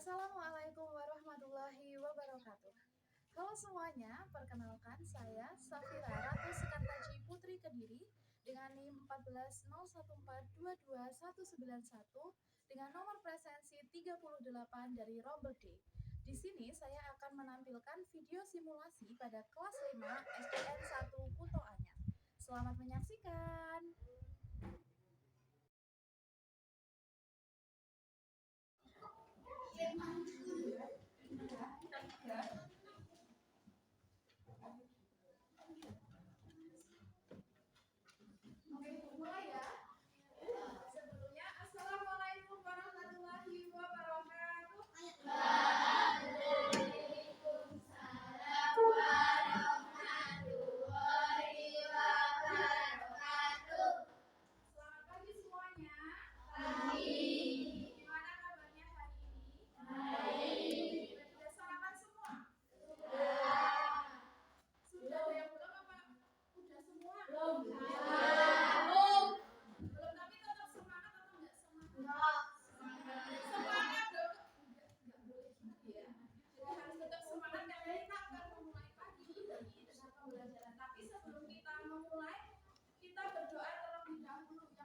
Assalamualaikum warahmatullahi wabarakatuh. Halo semuanya, perkenalkan saya Safira Ratu Sekartaji Putri Kediri dengan NIM 14014221191 dengan nomor presensi 38 dari Rombel D. Di sini saya akan menampilkan video simulasi pada kelas 5 SDN 1 Kuto Anyar. Selamat menyaksikan. Mulai ya. Sebelumnya, Assalamualaikum warahmatullahi wabarakatuh. Waalaikumsalam warahmatullahi wabarakatuh. Selamat pagi semuanya. Pagi. Gimana kabarnya hari ini? Baik. Sudah sarapan semua? Sudah. Sudah ada yang belum apa? Udah semua? Belum. Belum, tapi tetap semangat atau enggak semangat? Semangat dong. Enggak boleh gitu ya. Jadi harus tetap semangat karena kita akan memulai pagi ini dengan pembelajaran. Tapi sebelum kita memulai, kita berdoa terlebih dahulu. Yang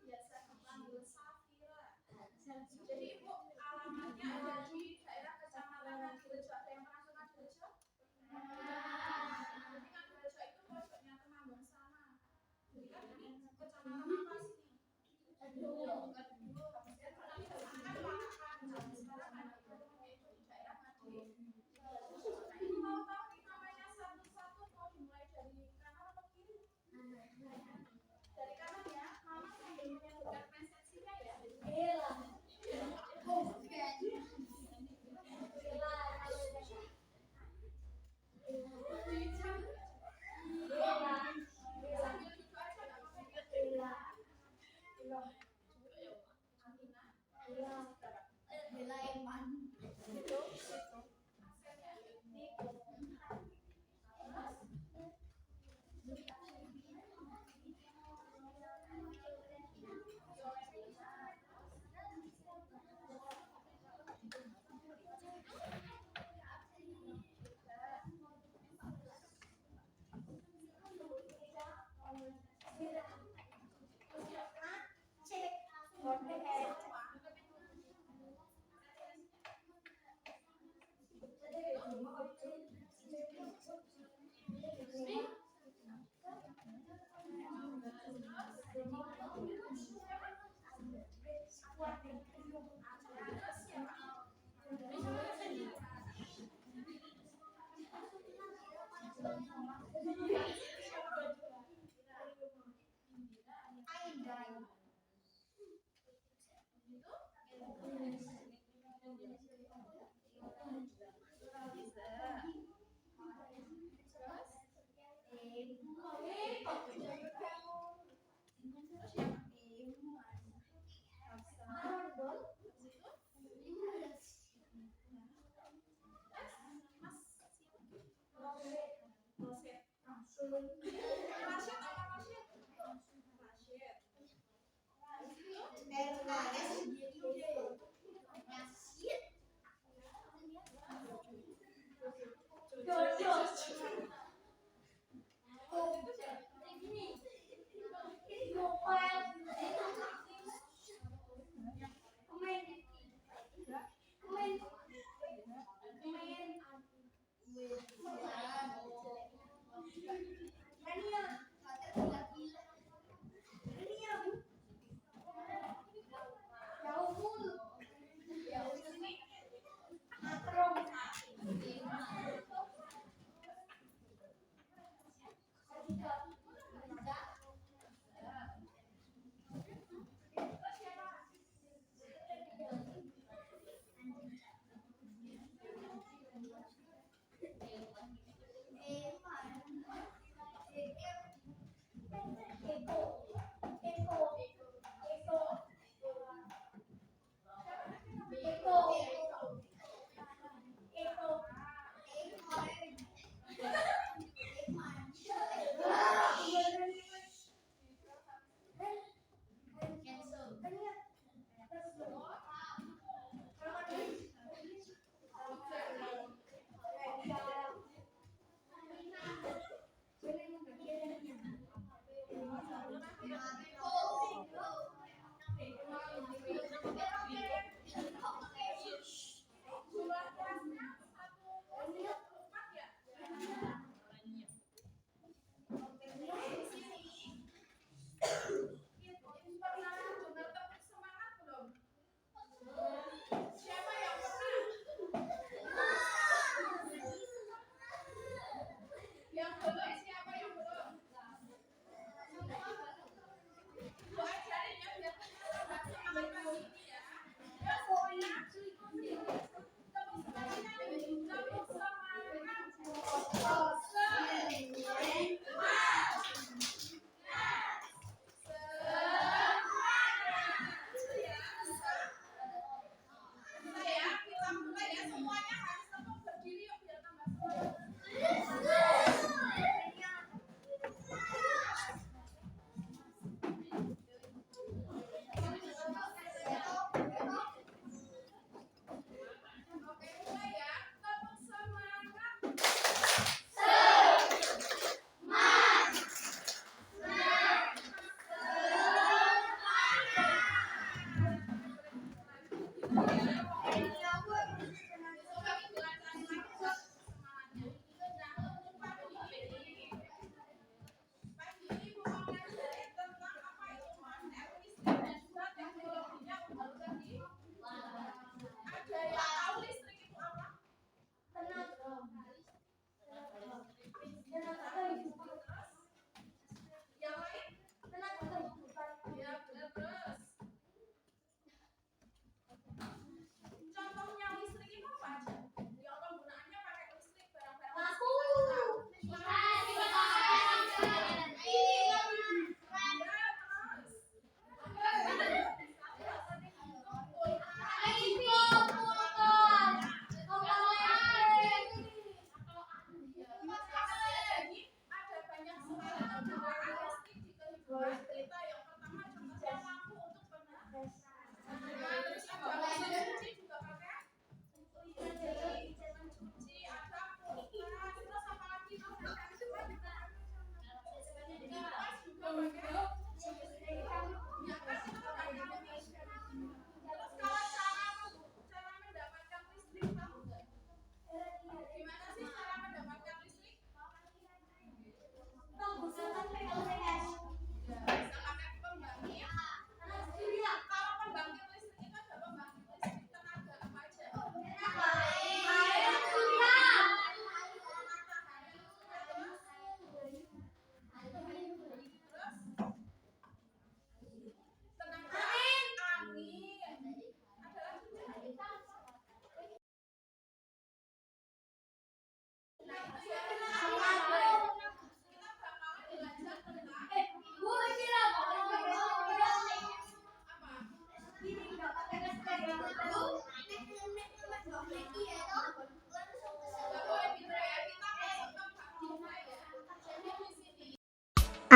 biasa pimpin doa siapa? Jadi Ibu, alamatnya ada di daerah Kecamatan Ngadirejo. Ada yang pernah ke Ngadirejo? Jadi Ngadirejo itu pojoknya Temanggung sana. Jadi kan ini kecamatan apa sih? Aduh. Tapi kesana Palakan. Jadi sekarang ada rumahnya itu di daerah Ngadirejo. Nah, ini mau tahu nih namanya satu-satu, mau dimulai dari kanan atau kiri? Dari kanan ya. Mama sambil menyebutkan presensinya ya.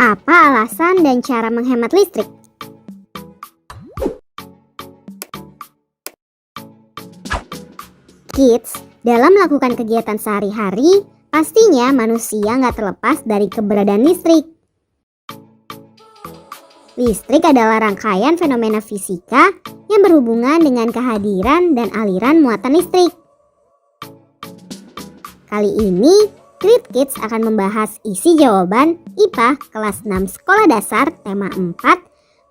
Apa alasan dan cara menghemat listrik? Kids, dalam melakukan kegiatan sehari-hari, pastinya manusia nggak terlepas dari keberadaan listrik. Listrik adalah rangkaian fenomena fisika yang berhubungan dengan kehadiran dan aliran muatan listrik. Kali ini, Great Kids akan membahas isi jawaban IPA kelas 6 Sekolah Dasar tema 4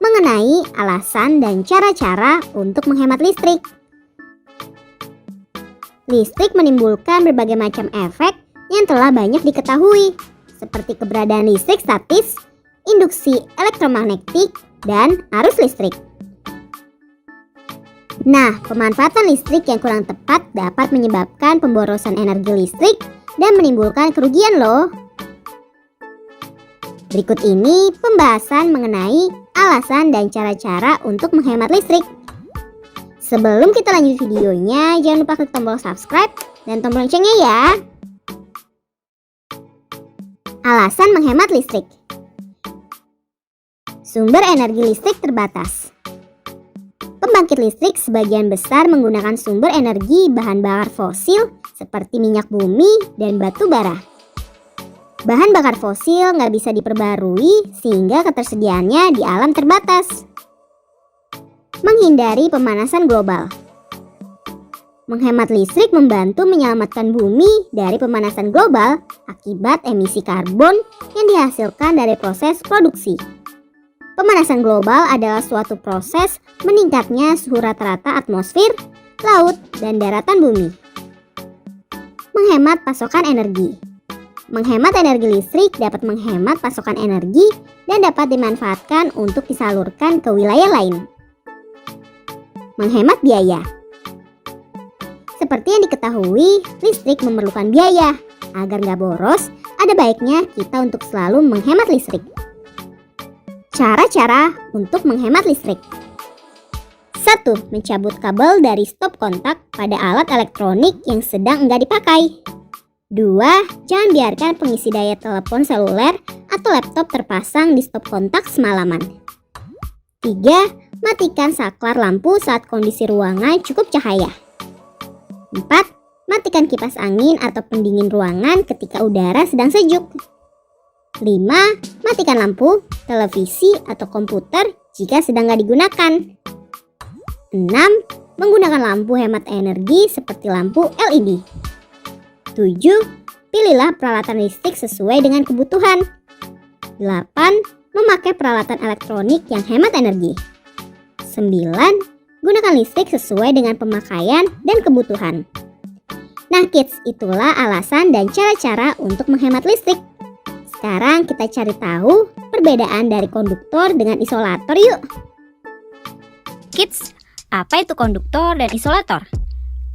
mengenai alasan dan cara-cara untuk menghemat listrik. Listrik menimbulkan berbagai macam efek yang telah banyak diketahui, seperti keberadaan listrik statis, induksi elektromagnetik, dan arus listrik. Nah, pemanfaatan listrik yang kurang tepat dapat menyebabkan pemborosan energi listrik dan menimbulkan kerugian loh. Berikut ini pembahasan mengenai alasan dan cara-cara untuk menghemat listrik. Sebelum kita lanjut videonya, jangan lupa klik tombol subscribe dan tombol loncengnya ya. Alasan menghemat listrik. Sumber energi listrik terbatas. Pembangkit listrik sebagian besar menggunakan sumber energi bahan bakar fosil seperti minyak bumi dan batu bara. Bahan bakar fosil nggak bisa diperbarui sehingga ketersediaannya di alam terbatas. Menghindari pemanasan global. Menghemat listrik membantu menyelamatkan bumi dari pemanasan global akibat emisi karbon yang dihasilkan dari proses produksi. Pemanasan global adalah suatu proses meningkatnya suhu rata-rata atmosfer, laut, dan daratan bumi. Menghemat pasokan energi. Menghemat energi listrik dapat menghemat pasokan energi dan dapat dimanfaatkan untuk disalurkan ke wilayah lain. Menghemat biaya. Seperti yang diketahui, listrik memerlukan biaya. Agar nggak boros, ada baiknya kita untuk selalu menghemat listrik. Cara-cara untuk menghemat listrik. 1. Mencabut kabel dari stop kontak pada alat elektronik yang sedang enggak dipakai. 2. Jangan biarkan pengisi daya telepon seluler atau laptop terpasang di stop kontak semalaman. 3. Matikan saklar lampu saat kondisi ruangan cukup cahaya. 4. Matikan kipas angin atau pendingin ruangan ketika udara sedang sejuk. 5. Matikan lampu, televisi, atau komputer jika sedang nggak digunakan. 6. Menggunakan lampu hemat energi seperti lampu LED. 7. Pilihlah peralatan listrik sesuai dengan kebutuhan. 8. Memakai peralatan elektronik yang hemat energi. 9. Gunakan listrik sesuai dengan pemakaian dan kebutuhan. Nah kids, itulah alasan dan cara-cara untuk menghemat listrik. Sekarang kita cari tahu perbedaan dari konduktor dengan isolator yuk. Kids, apa itu konduktor dan isolator?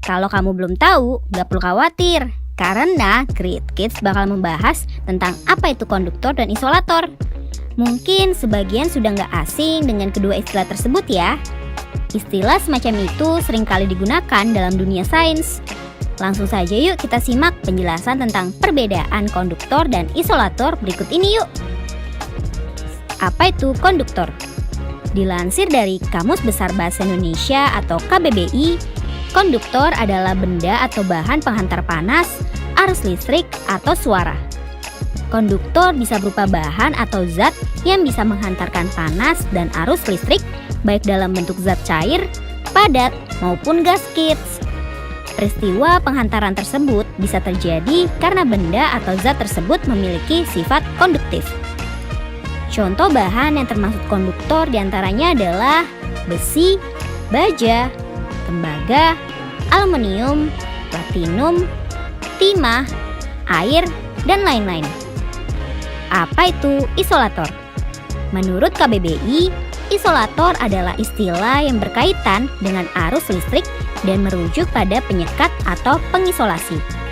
Kalau kamu belum tahu, gak perlu khawatir, karena Great Kids bakal membahas tentang apa itu konduktor dan isolator. Mungkin sebagian sudah gak asing dengan kedua istilah tersebut ya. Istilah semacam itu seringkali digunakan dalam dunia sains. Langsung saja yuk kita simak penjelasan tentang perbedaan konduktor dan isolator berikut ini yuk. Apa itu konduktor? Dilansir dari Kamus Besar Bahasa Indonesia atau KBBI, konduktor adalah benda atau bahan penghantar panas, arus listrik, atau suara. Konduktor bisa berupa bahan atau zat yang bisa menghantarkan panas dan arus listrik, baik dalam bentuk zat cair, padat, maupun gas kids. Peristiwa penghantaran tersebut bisa terjadi karena benda atau zat tersebut memiliki sifat konduktif. Contoh bahan yang termasuk konduktor diantaranya adalah besi, baja, tembaga, aluminium, platinum, timah, air, dan lain-lain. Apa itu isolator? Menurut KBBI, isolator adalah istilah yang berkaitan dengan arus listrik dan merujuk pada penyekat atau pengisolasi.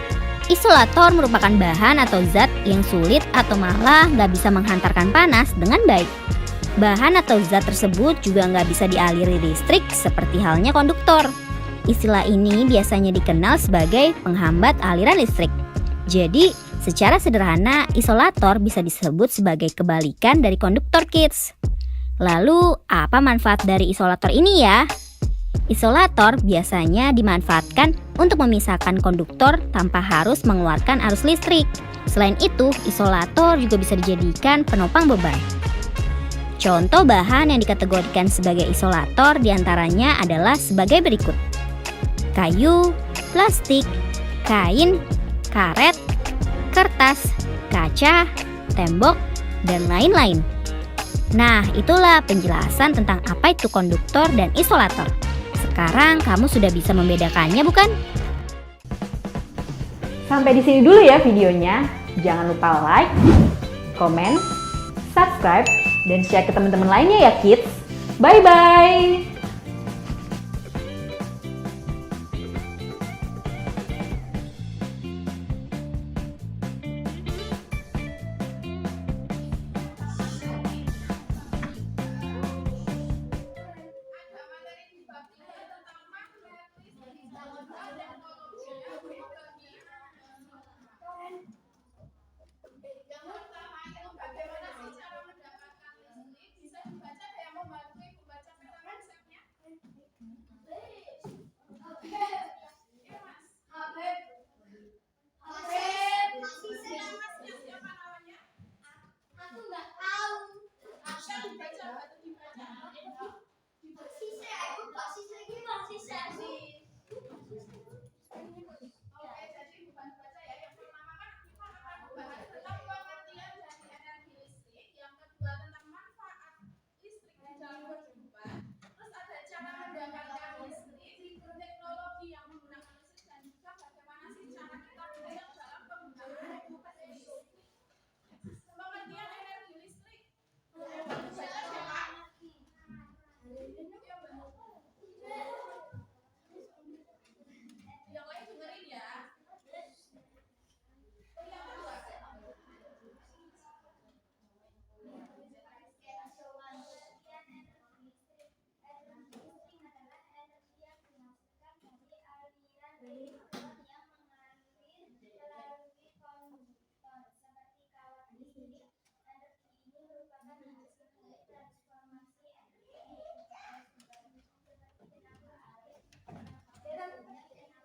Isolator merupakan bahan atau zat yang sulit atau malah nggak bisa menghantarkan panas dengan baik. Bahan atau zat tersebut juga nggak bisa dialiri listrik seperti halnya konduktor. Istilah ini biasanya dikenal sebagai penghambat aliran listrik. Jadi, Secara sederhana, isolator bisa disebut sebagai kebalikan dari konduktor, kids. Lalu, apa manfaat dari isolator ini ya? Isolator biasanya dimanfaatkan untuk memisahkan konduktor tanpa harus mengeluarkan arus listrik. Selain itu, isolator juga bisa dijadikan penopang beban. Contoh bahan yang dikategorikan sebagai isolator diantaranya adalah sebagai berikut: kayu, plastik, kain, karet, kertas, kaca, tembok, dan lain-lain. Nah, itulah penjelasan tentang apa itu konduktor dan isolator. Sekarang kamu sudah bisa membedakannya, bukan? Sampai di sini dulu ya videonya. Jangan lupa like, komen, subscribe, dan share ke teman-teman lainnya ya kids. Bye-bye! Ada materi di bagian tentang magnet, listrik, dan teknologi yang berbagi. Yang pertama itu bagaimana sih cara mendapatkan listrik? Bisa dibaca ada yang membantu ibu baca peta konsepnya? Ya mas. Siapa namanya? Aku nggak tahu. Bisa dibaca, batu dibaca. Oke, jadi bukan baca ya. Yang pertama kan kita akan membahas tentang pengertian dari energi listrik. Yang kedua tentang manfaat listrik di dalam kehidupan. Terus ada cara mendapatkan listrik, teknologi yang menggunakan listrik, dan juga bagaimana sih cara kita bijak dalam penggunaan listrik. Pengertian energi listrik. Baca ya, Pak. Yang lain dengerin ya.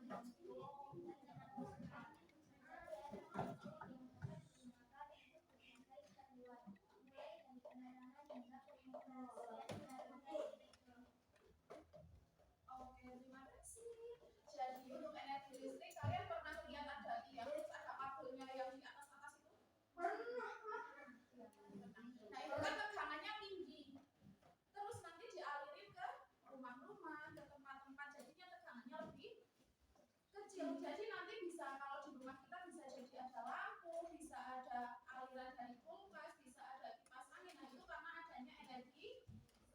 Yang kedua. Oke, terima kasih. Jadi untuk energi listrik kalian pernah lihat ada tiang terus ada kabelnya yang di atas itu? Pernah. Nah itu kan tegangannya tinggi. Terus nanti dialirin ke rumah-rumah, ke tempat-tempat, jadinya tegangannya lebih kecil. Jadi nanti bisa kalau di rumah kita bisa jadi ada lampu, bisa ada aliran dari kulkas, bisa ada kipas angin. Nah itu karena adanya energi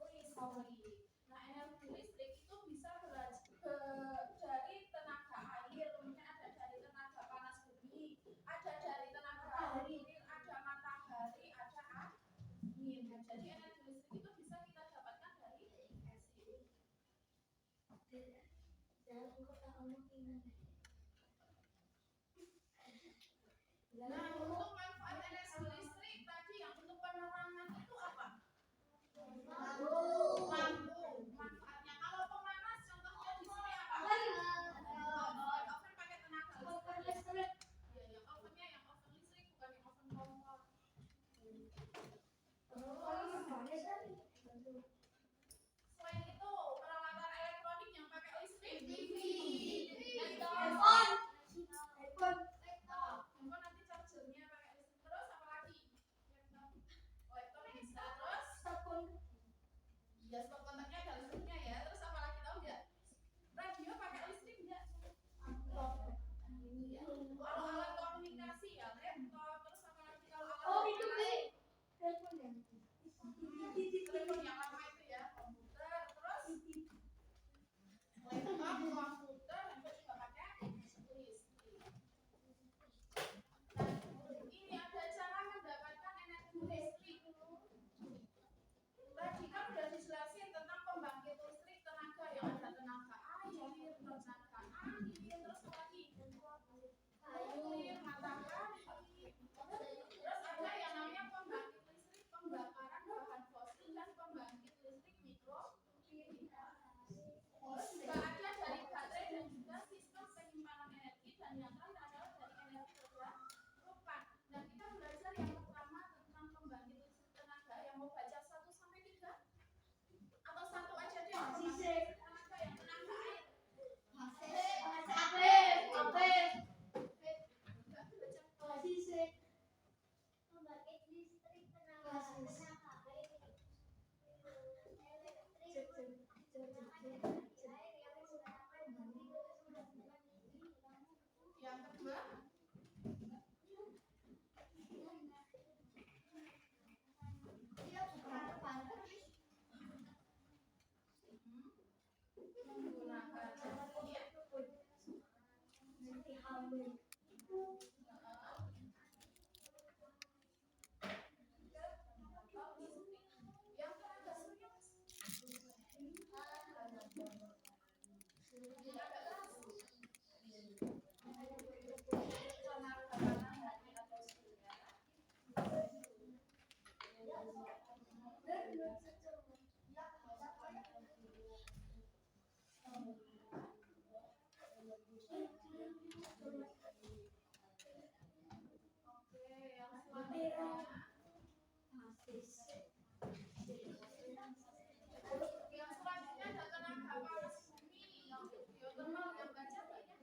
listrik. Nah energi listrik itu bisa dari tenaga air, kemudian ada dari tenaga panas bumi, ada dari tenaga air, ada matahari, ada angin. Nah, jadi energi listrik itu bisa kita dapatkan dari SI. Nah, untuk manfaat energi listrik tadi yang untuk penerangan itu apa? Lampu. Manfaatnya kalau pemanas contohnya di sini apa? Oven pakai tenaga listrik. Ya, yang ovennya yang oven listrik bukan yang oven kompor. Selain itu, peralatan elektronik yang pakai listrik. TV. Handphone nanti chargernya Yang kedua, yang selanjutnya ada tenaga panas bumi, yang geotermal, yang baca banyak.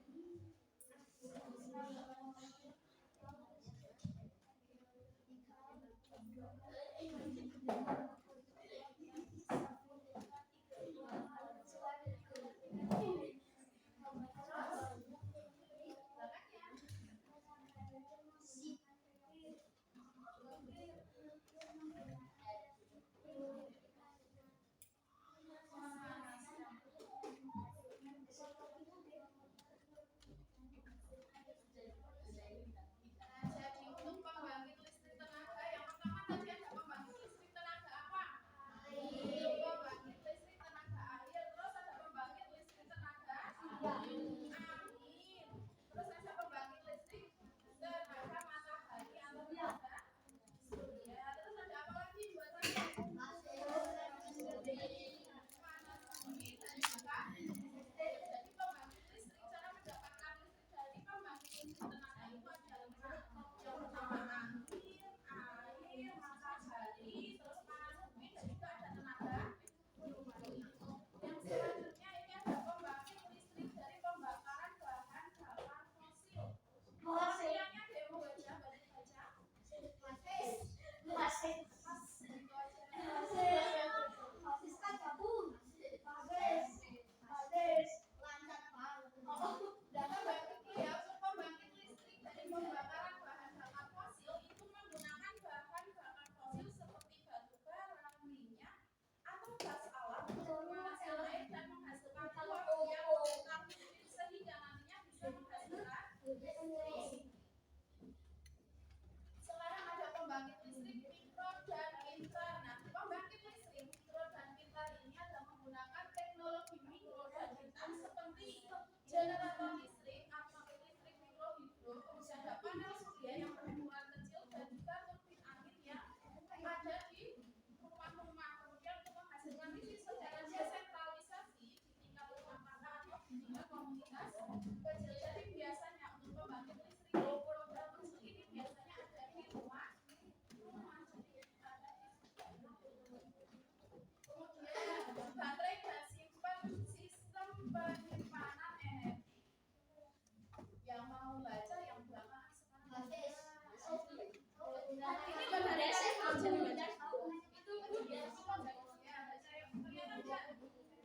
Jadi untuk pembangkit listrik tenaga, yang pertama tadi ada pembangkit listrik tenaga apa? Pembangkit listrik tenaga air, terus ada pembangkit listrik tenaga angin, terus ada pembangkit listrik tenaga matahari atau tenaga surya, terus ada apa lagi buat saya? Panas bumi dan juga jadi pembangkit listrik, cara mendapatkan listrik dari pembangkit listrik tenaga itu ada lima. Yang pertama angin, air, matahari, terus panas bumi dan juga ada tenaga surya. Yang selanjutnya ini ada pembangkit listrik dari pembakaran bahan bakar fosil. Fosilnya demo baca, baca. Pembangkit listrik dari pembakaran bahan bakar fosil itu menggunakan bahan bakar fosil seperti batu bara, minyak, atau gas alam untuk memanaskan air dan menghasilkan uap yang memutar listrik sehingga nantinya bisa menghasilkan listrik. Sekarang ada pembangkit listrik mikro dan pintar. Nah, pembangkit listrik mikro dan pintar ini adalah menggunakan teknologi mikro dan pintar seperti generator listrik, pembangkit listrik mikrohidro, kemudian ada panel surya yang berukuran kecil dan juga turbin angin yang ada di rumah-rumah. Kemudian untuk menghasilkan listrik secara desentralisasi di tingkat rumah tangga atau di tingkat komunitas kecil. Jadi biasanya untuk pembangkit listrik program kecil ini biasanya ada di rumah. Kemudian baterai dan simpan sistem penyimpanan energi. Yang mau baca yang belakangan sekarang. Ini baterai saya jadi baca. Itu biasa ya, baca yang kalian aja. Ini ya.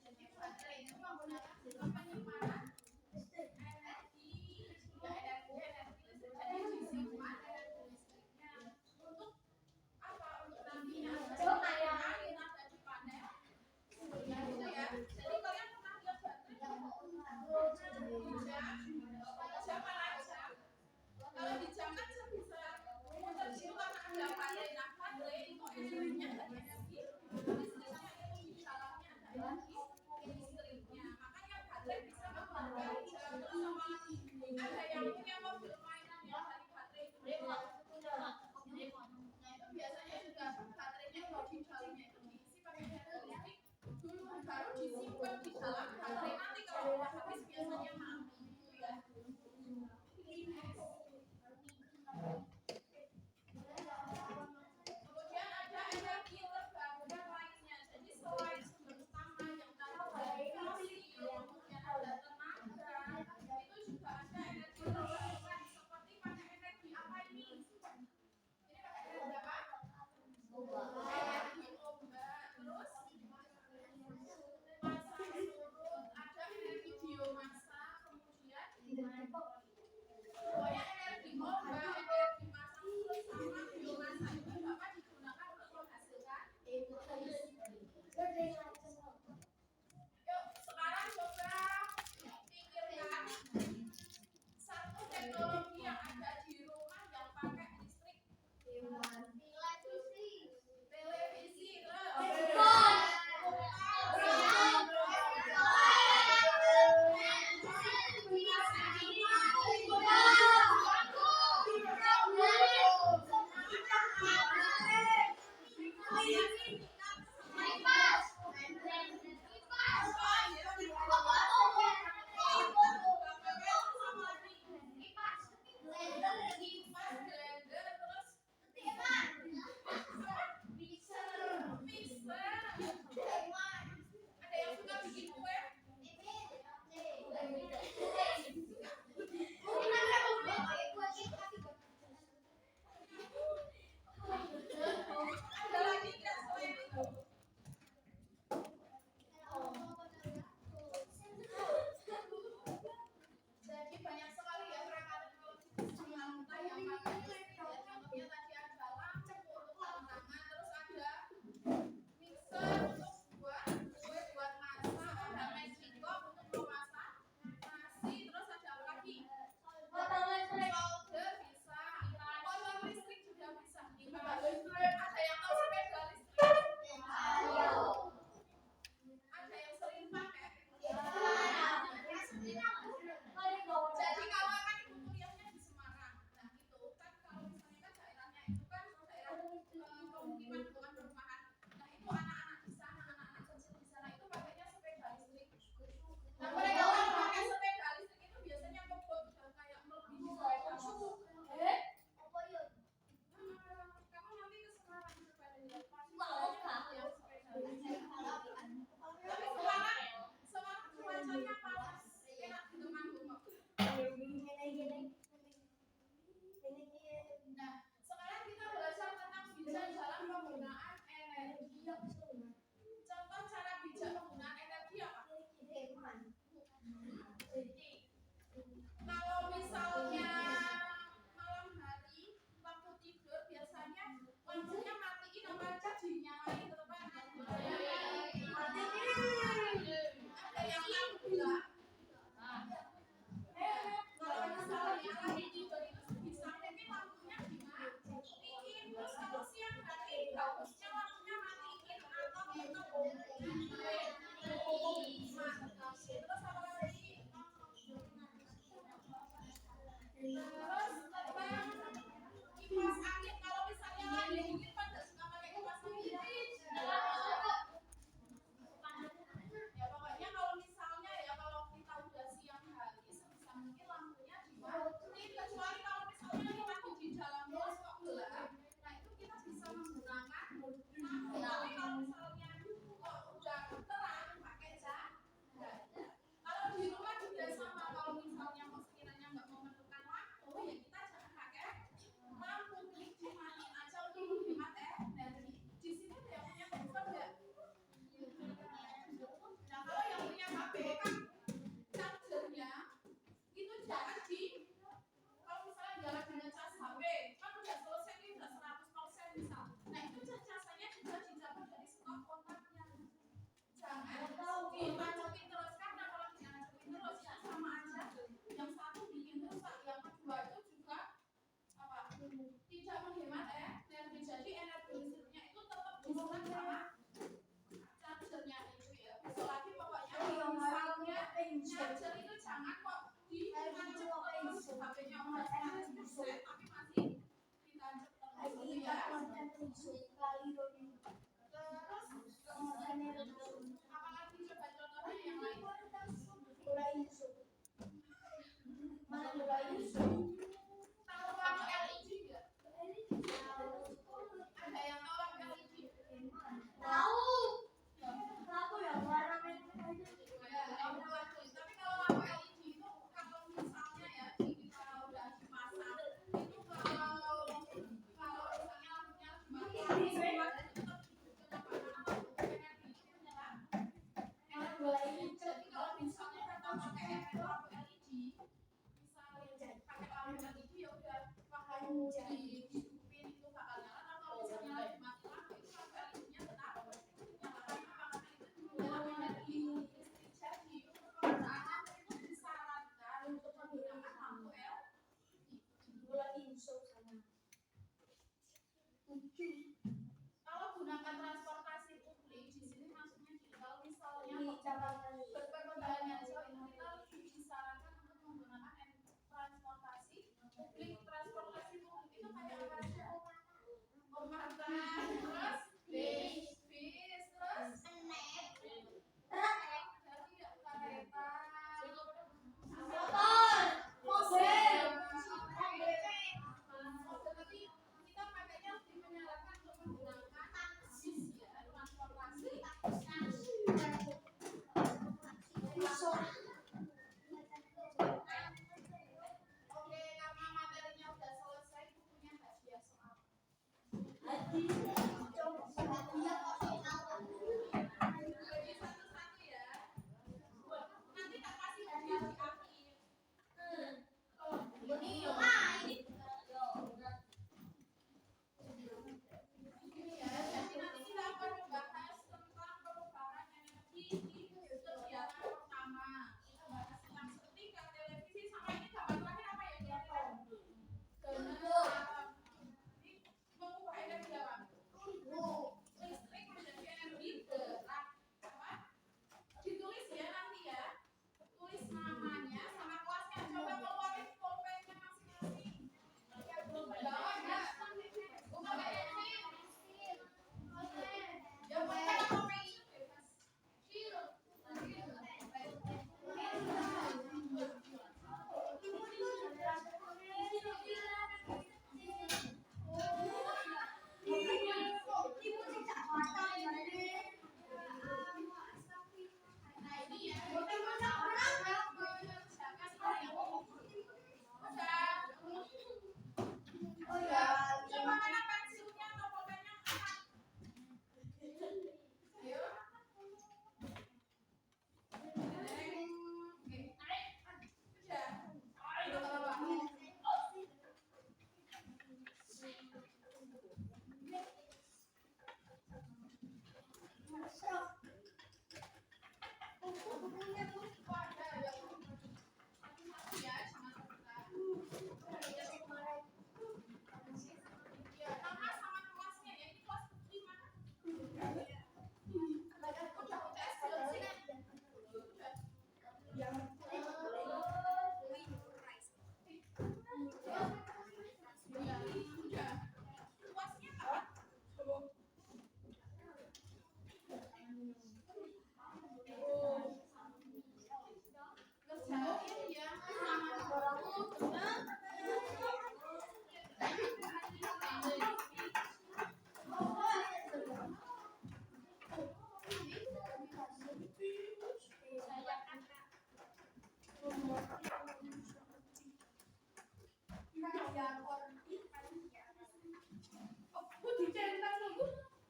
Jadi baterai itu menggunakan sistem penyimpanan energi, ya energi listrik. Jadi disimpan energi listriknya untuk apa? Untuk nantinya angin ada di panel surya gitu ya. Jadi kalian pernah lihat baterai? Jam mana jam? Kalau di jam kan bisa muter gitu karena ada baterai. Nah, baterai itu energinya ada energi listriknya itu di dalamnya ada energi listriknya. Makanya baterai bisa membuat jam. Terus sama lagi ada yang punya mobil mainan yang dari baterai itu. Nah, itu biasanya juga baterainya kalau di dalamnya itu diisi pakai energi listrik. Baru disimpan di dalam baterai, nanti kalau udah habis biasanya mati gitu ya. Kemudian ada energi Contoh cara bijak penggunaan energi apa? Kalau misalnya malam hari waktu tidur biasanya lampunya matiin apa dinyalain teman? Ada yang tahu nggak? Kalau misalnya lagi tidur itu sebisa mungkin lampunya dimatiin. Terus kalau siang hari bagusnya lampunya matiin atau tutup. Terus apa lagi? Terus tentang kipas angin, kalau misalnya lagi dingin pada suka pakai kipas angin. Ya pokoknya kalau misalnya ya kalau kita udah siang hari sebisa mungkin lampunya dimatiin, kecuali kalau misalnya kita lagi di dalam kelas kok gelap, nah itu kita bisa menggunakan lampu. Tapi kalau misalnya kok udah terang pakai cahaya. Kalau di rumah juga sama, kalau misalnya mau sekiranya nggak memerlukan lampu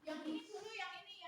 Yang ini dulu, yang ini.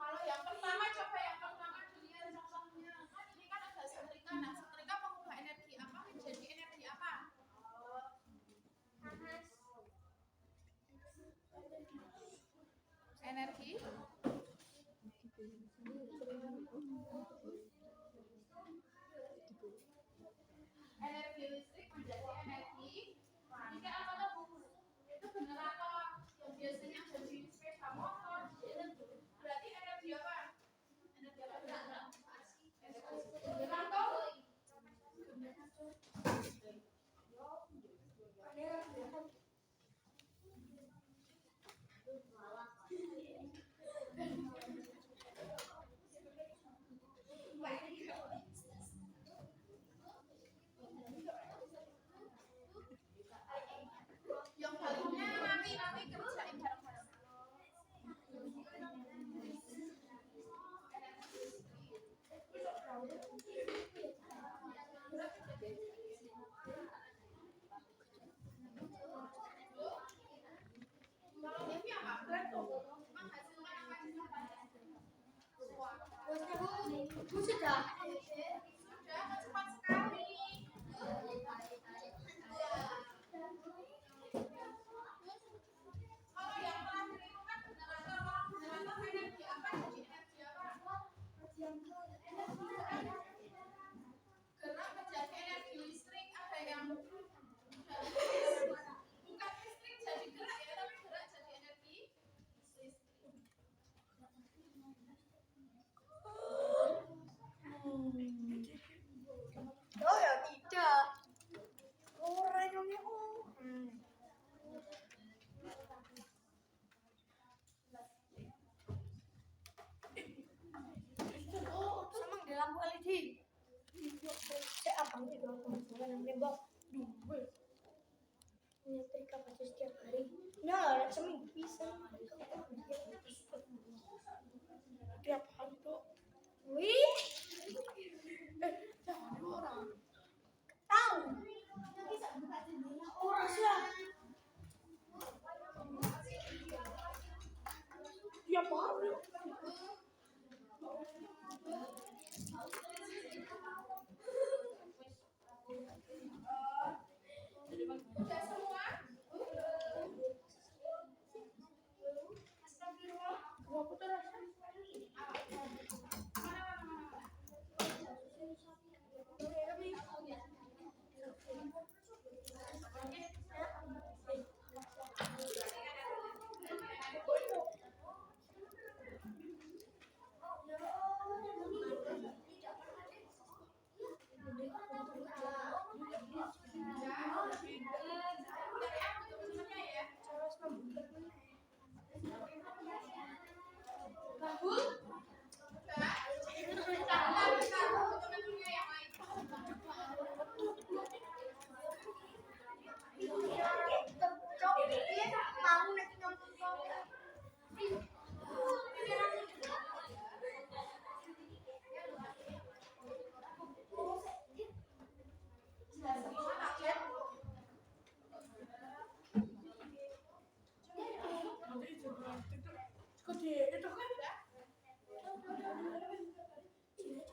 Kalau yang pertama, coba yang pertama dilihat contohnya. Kan ini kan ada setrika. Nah, setrika mengubah energi apa menjadi energi apa? Energi energi listrik menjadi energi. Ini apa tuh? Itu generator yang biasanya ada di sepeda motor. Berarti energi apa? Energi apa? Generator. Yang baliknya nanti kerjain bareng-bareng. Kalau ini apa? Menghasilkan apa? Sudah, cepat sekali. Kalau yang terakhir itu kan generator energi apa? Jadi energi apa? Gerak menjadi energi listrik. Ada yang bukan listrik jadi gerak ya, tapi gerak jadi energi listrik. Oh ya tidak. Orangnya sama di lampu LED. Saya abang juga kebetulan nembak double. Nyetrika baca setiap hari. Nah, seminggu bisa. Tiap hari tuh. Wih. Jangan orang. Tahu. Orang sih. Tiap hari. Udah semua? Bambul. Udah. Kita teman-temannya yang lain.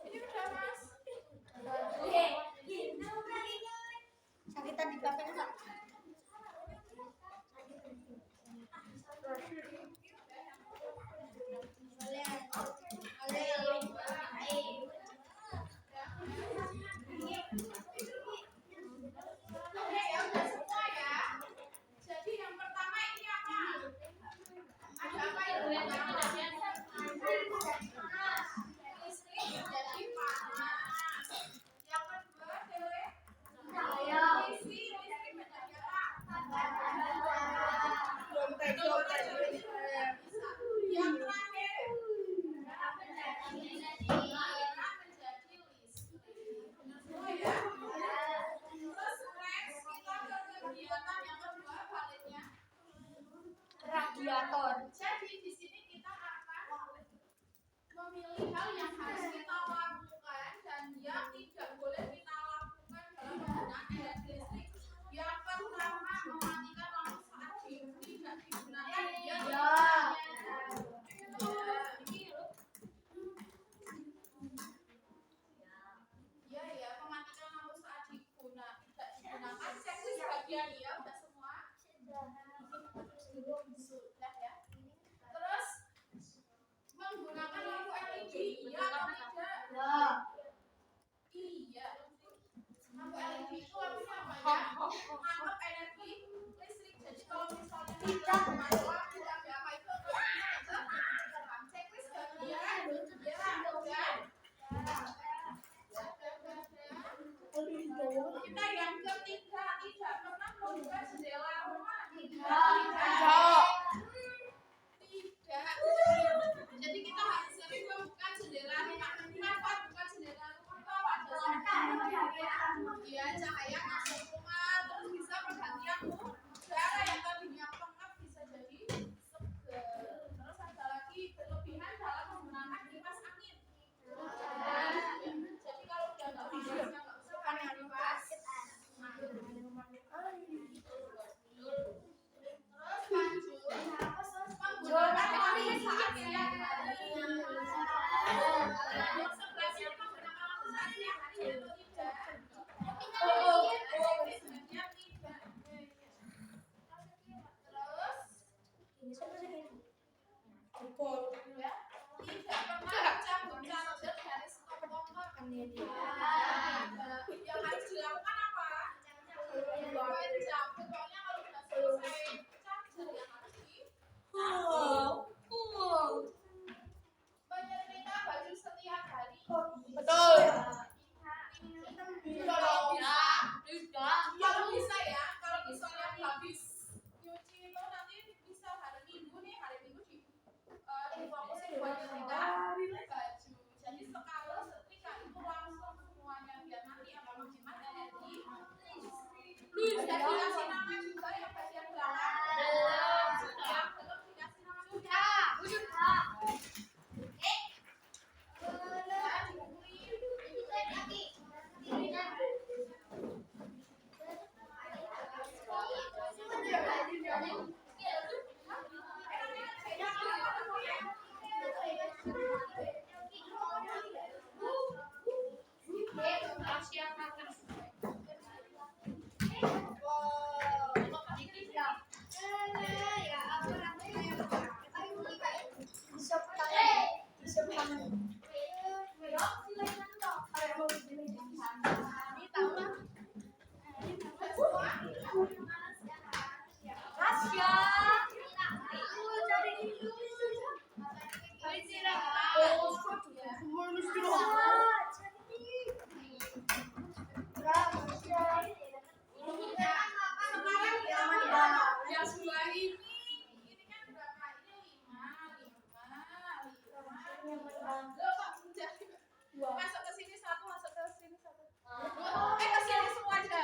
Ini udah Mas. Sakitan di belakang enggak? Oke, ya udah semua ya. Jadi yang pertama ini apa? Ada apa itu? Listrik jadi panas. Yang kedua, Dewe? Isi listrik menjadi apa? Yang terakhir, menjadi listrik. Oh ya. Terus next kita ke kegiatan yang kedua baliknya. Radiator. Jadi di sini kita akan memilih hal yang harus kita lakukan dan yang tidak boleh kita lakukan dalam penggunaan energi listrik. Yang pertama, mematikan lampu saat tidak digunakan. Ya, mematikan lampu saat tidak digunakan. Checklist bagian ya, udah semua. Sudah ya. Terus menggunakan lampu LED, iya atau tidak? Iya. Lampu LED itu lampunya apa ya? Anggap energi listrik. Jadi kalau misalnya tidak masalah, tidak ada apa itu, checklist bagian. Kita yang ketiga tidak pernah membuka jendela rumah. Tidak. Jadi kita harus sering membuka jendela rumah. Kenapa buka jendela rumah? Kalau ada ya cahaya masuk rumah, terus bisa pergantian udara yang tadinya pengap bisa jadi segar. Terus ada lagi berlebihan dalam menggunakan kipas angin. Jadi kalau udah nggak bisa nggak usah pakai kipas. Terus lanjut menggunakan lampu saat siang hari. Yang sebelah sini menggunakan lampu saat siang hari atau tidak? Tidak. Terus ya, tidak pernah cabut charger dari stop kompak. Yang harus dilakukan apa? Cabut, pokoknya kalau sudah selesai charger yang harus menyetrika baju setiap hari. Betul. Kalau bisa ya, kalau misalnya habis nyuci itu nanti bisa hari Minggu nih, hari Minggu difokusin buat nyetrika baju. Jadi sekali setrika itu langsung semuanya biar nanti apa menghemat energi. Sudah dikasih nama juga yang bagian belakang. Yang belum dikasih nama juga. Masuk ke sini satu, masuk ke sini satu. Ke sini semua aja.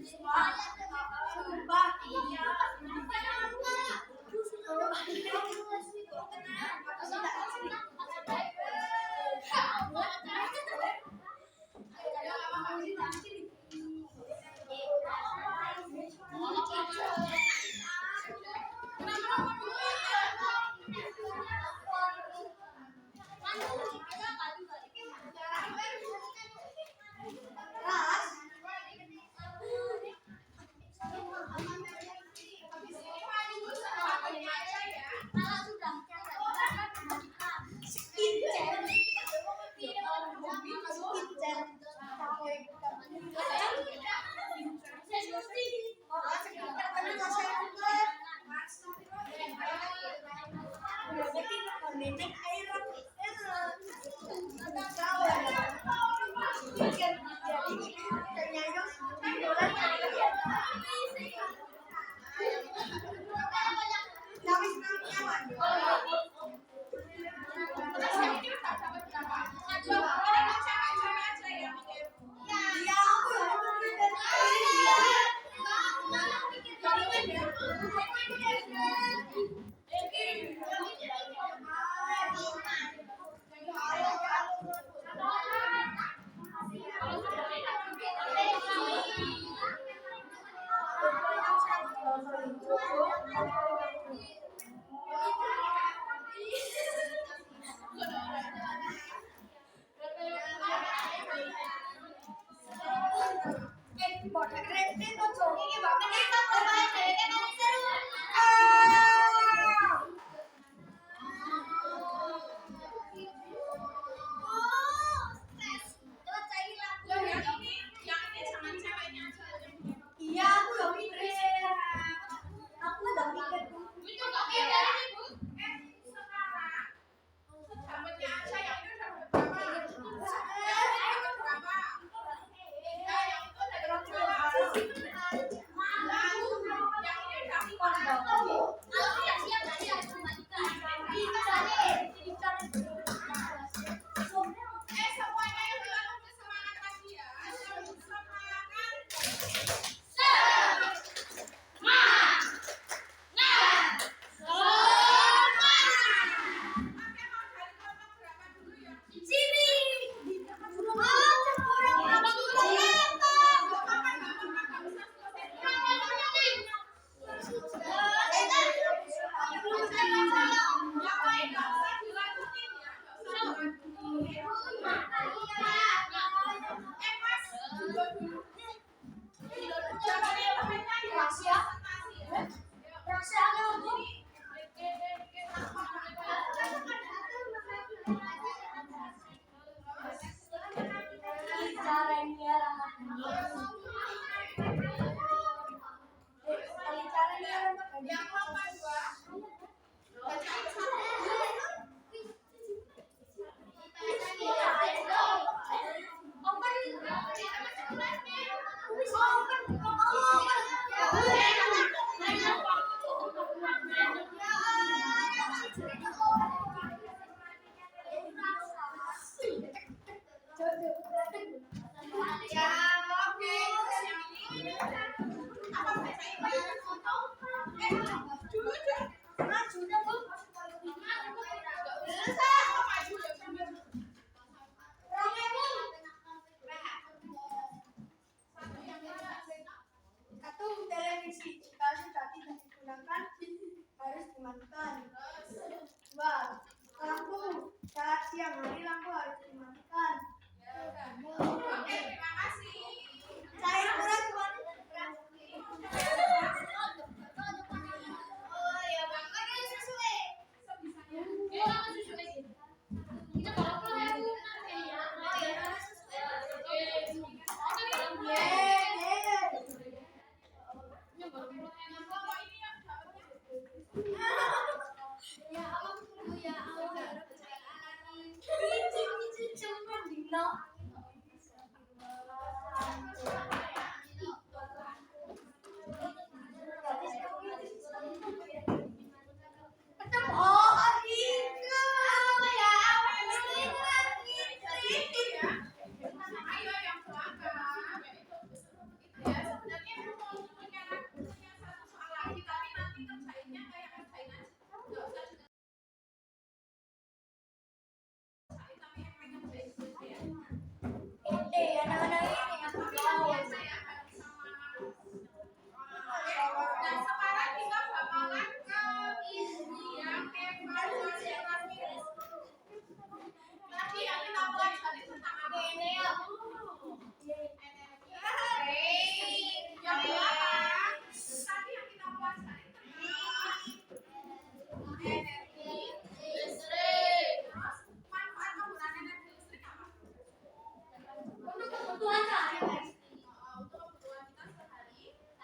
Sumpah, iya.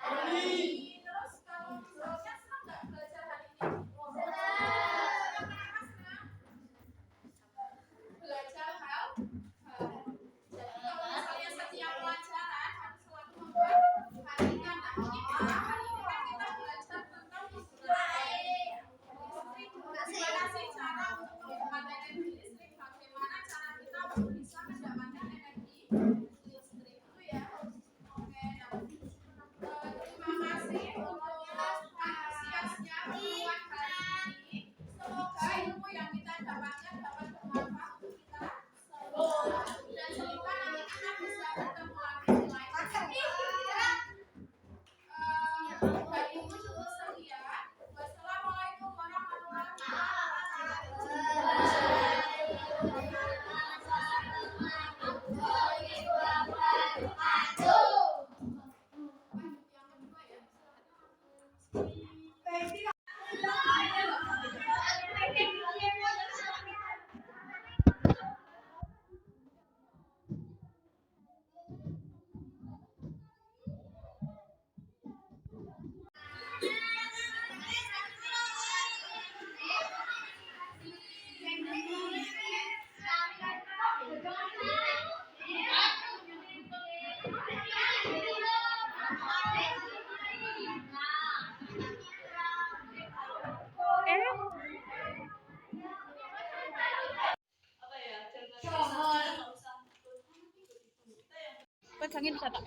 Terus kalau misalnya senang nggak belajar hari ini? Belajar hal. Jadi kalau misalnya setiap pelajaran harus selalu memperhatikan. Nah, hari ini kan kita belajar tentang listrik. Gimana sih cara untuk menghemat energi listrik? Bagaimana cara kita untuk bisa mendapatkan energi listrik itu ya? Oke, nah, terima kasih untuk antusiasnya membuat hari ini. Semoga ilmu yang kita dapatkan dapat bermanfaat untuk kita semua. Dan semoga nanti kita bisa bertemu lagi di lain waktu. Dan ibu cukup sekian. Wassalamualaikum warahmatullahi Pegangin bisa tak